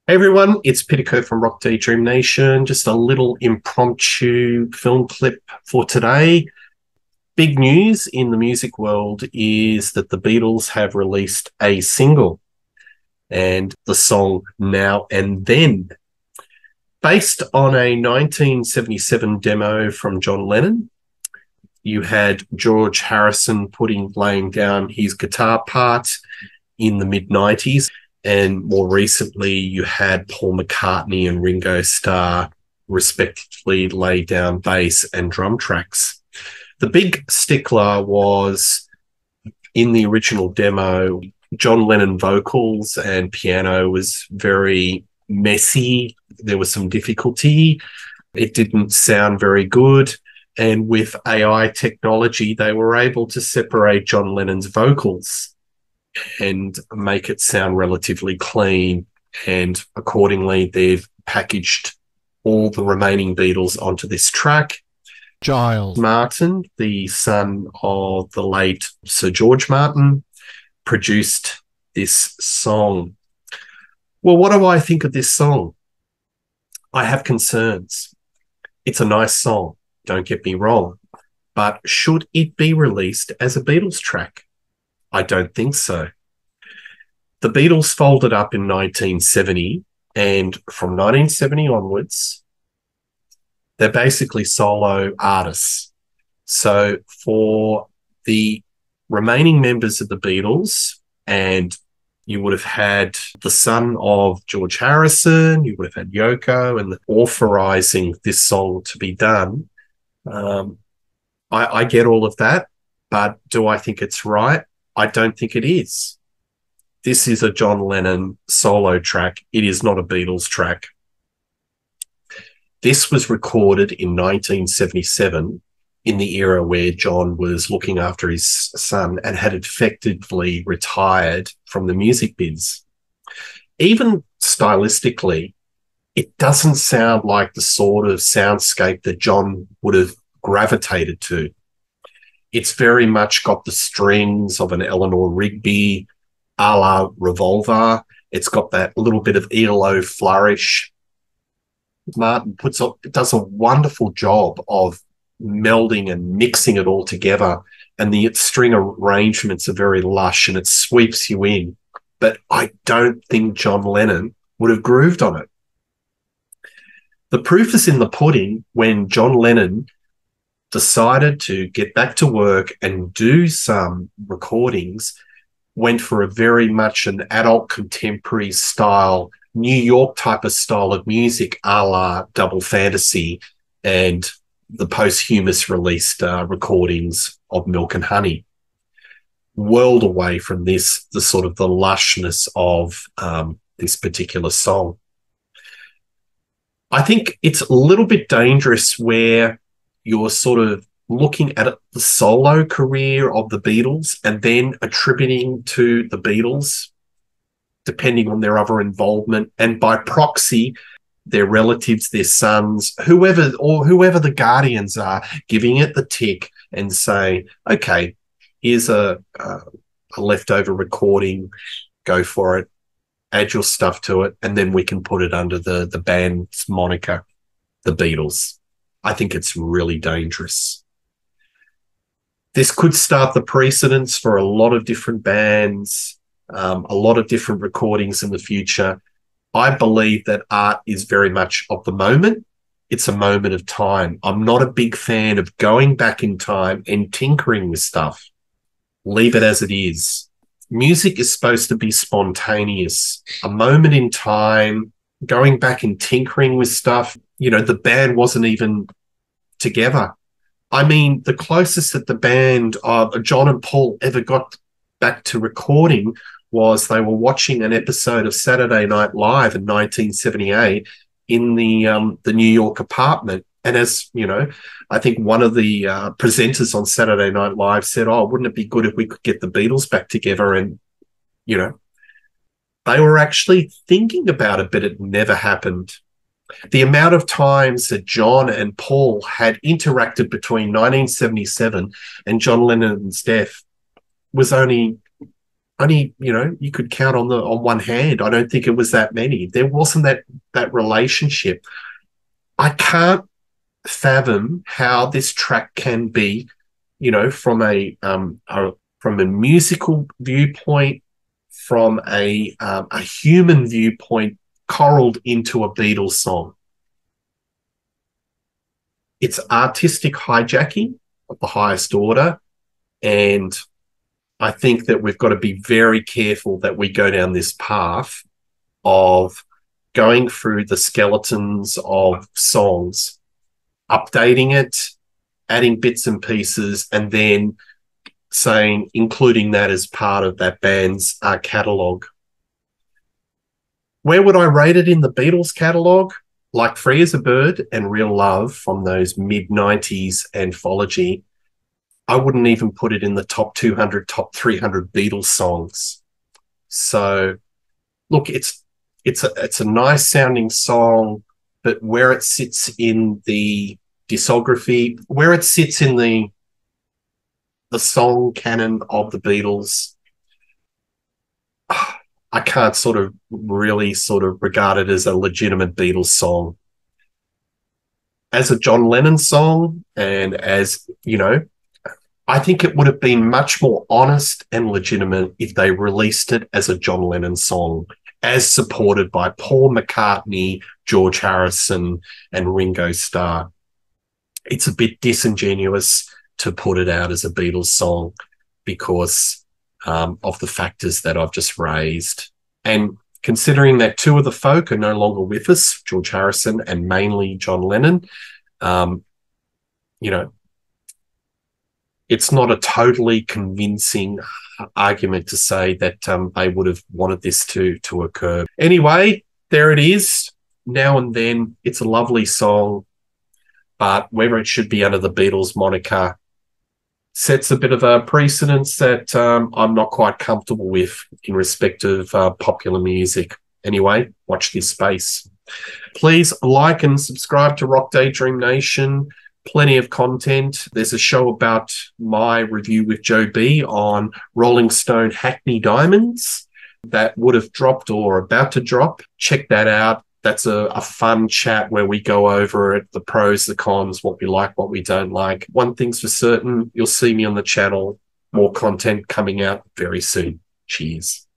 Hey everyone, it's Peter from Daydream Nation. Just a little impromptu film clip for today. Big news in the music world is that the Beatles have released a single and the song Now and Then, based on a 1977 demo from John Lennon. You had George Harrison laying down his guitar part in the mid 90s. And more recently, you had Paul McCartney and Ringo Starr respectively lay down bass and drum tracks. The big stickler was in the original demo, John Lennon vocals and piano was very messy. There was some difficulty. It didn't sound very good. And with AI technology, they were able to separate John Lennon's vocals and make it sound relatively clean. And accordingly, they've packaged all the remaining Beatles onto this track. Giles. Martin, the son of the late Sir George Martin, produced this song. Well, what do I think of this song? I have concerns. It's a nice song, don't get me wrong, but should it be released as a Beatles track? I don't think so. The Beatles folded up in 1970, and from 1970 onwards, they're basically solo artists. So for the remaining members of the Beatles, and you would have had the son of George Harrison, you would have had Yoko, and authorizing this song to be done. I get all of that, but do I think it's right? I don't think it is. This is a John Lennon solo track. It is not a Beatles track. This was recorded in 1977 in the era where John was looking after his son and had effectively retired from the music biz. Even stylistically, it doesn't sound like the sort of soundscape that John would have gravitated to. It's very much got the strings of an Eleanor Rigby a la Revolver. It's got that little bit of ELO flourish. Martin does a wonderful job of melding and mixing it all together, and the string arrangements are very lush and it sweeps you in. But I don't think John Lennon would have grooved on it. The proof is in the pudding when John Lennon decided to get back to work and do some recordings, went for a very much an adult contemporary style, New York type of style of music, a la Double Fantasy and the posthumous released recordings of Milk and Honey. World away from this, the sort of the lushness of this particular song. I think it's a little bit dangerous where you're sort of looking at the solo career of the Beatles and then attributing to the Beatles, depending on their other involvement, and by proxy, their relatives, their sons, whoever the guardians are, giving it the tick and saying, okay, here's a leftover recording, go for it, add your stuff to it, and then we can put it under the band's moniker, the Beatles. I think it's really dangerous. This could start the precedents for a lot of different bands, a lot of different recordings in the future. I believe that art is very much of the moment. It's a moment of time. I'm not a big fan of going back in time and tinkering with stuff. Leave it as it is. Music is supposed to be spontaneous, a moment in time. Going back and tinkering with stuff, the band wasn't even together. I mean, the closest that the band, John and Paul, ever got back to recording was they were watching an episode of Saturday Night Live in 1978 in the New York apartment. And as you know, I think one of the presenters on Saturday Night Live said, "Oh, wouldn't it be good if we could get the Beatles back together?" And they were actually thinking about it, but it never happened. The amount of times that John and Paul had interacted between 1977 and John Lennon's death was only only, you could count on one hand. I don't think it was that many. There wasn't that relationship. I can't fathom how this track can be, from a musical viewpoint, from a human viewpoint, corralled into a Beatles song. It's artistic hijacking of the highest order, and I think that we've got to be very careful that we go down this path of going through the skeletons of songs, updating it, adding bits and pieces, and then including that as part of that band's catalogue. Where would I rate it in the Beatles catalogue? Like Free as a Bird and Real Love from those mid-90s anthology, I wouldn't even put it in the top 200, top 300 Beatles songs. So, look, it's a nice sounding song, but where it sits in the discography, where it sits in the song canon of the Beatles, I can't really regard it as a legitimate Beatles song. As a John Lennon song, and as, I think it would have been much more honest and legitimate if they released it as a John Lennon song, as supported by Paul McCartney, George Harrison, and Ringo Starr. It's a bit disingenuous to put it out as a Beatles song because of the factors that I've just raised. And considering that two of the folk are no longer with us, George Harrison and mainly John Lennon, it's not a totally convincing argument to say that they would have wanted this to occur. Anyway, there it is. Now and then, it's a lovely song, but whether it should be under the Beatles moniker sets a bit of a precedence that I'm not quite comfortable with in respect of popular music. Anyway, watch this space. Please like and subscribe to Rock Daydream Nation. Plenty of content. There's a show about my review with Joe B on Rolling Stone Hackney Diamonds that would have dropped or about to drop. Check that out. That's a fun chat where we go over it, the pros, the cons, what we like, what we don't like. One thing's for certain, you'll see me on the channel. More content coming out very soon. Cheers.